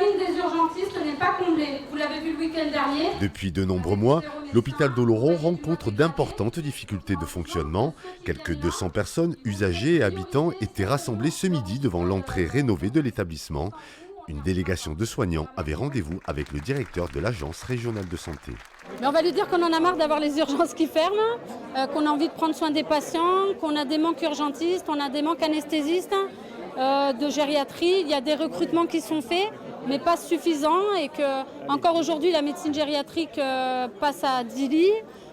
planning des urgentistes n'est pas comblé. Vous l'avez vu le week-end dernier. Depuis de nombreux mois, l'hôpital d'Oloron rencontre d'importantes difficultés de fonctionnement. Quelques 200 personnes, usagers et habitants étaient rassemblés ce midi devant l'entrée rénovée de l'établissement. Une délégation de soignants avait rendez-vous avec le directeur de l'agence régionale de santé. Mais on va lui dire qu'on en a marre d'avoir les urgences qui ferment, qu'on a envie de prendre soin des patients, qu'on a des manques urgentistes, on a des manques anesthésistes, de gériatrie. Il y a des recrutements qui sont faits, mais pas suffisants, et que encore aujourd'hui la médecine gériatrique passe à 10 lits.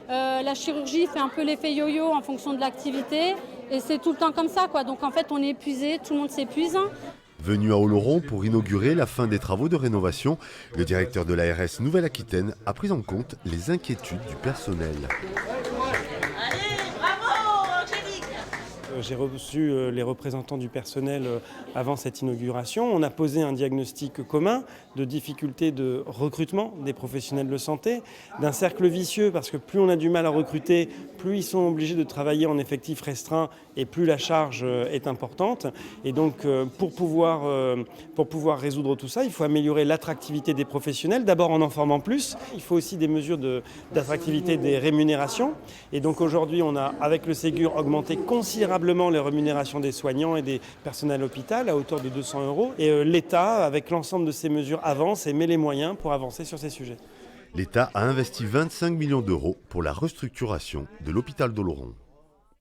La chirurgie fait un peu l'effet yo-yo en fonction de l'activité, et c'est tout le temps comme ça, quoi. Donc en fait on est épuisé, tout le monde s'épuise. Venu à Oloron pour inaugurer la fin des travaux de rénovation, le directeur de l'ARS Nouvelle-Aquitaine a pris en compte les inquiétudes du personnel. J'ai reçu les représentants du personnel avant cette inauguration. On a posé un diagnostic commun de difficultés de recrutement des professionnels de santé, d'un cercle vicieux parce que plus on a du mal à recruter, plus ils sont obligés de travailler en effectif restreint et plus la charge est importante. Et donc pour pouvoir résoudre tout ça, il faut améliorer l'attractivité des professionnels, d'abord en formant plus. Il faut aussi des mesures d'attractivité des rémunérations. Et donc aujourd'hui, on a, avec le Ségur, augmenté considérablement les rémunérations des soignants et des personnels à l'hôpital à hauteur de 200 €. Et l'État, avec l'ensemble de ces mesures, avance et met les moyens pour avancer sur ces sujets. L'État a investi 25 millions d'euros pour la restructuration de l'hôpital d'Oloron.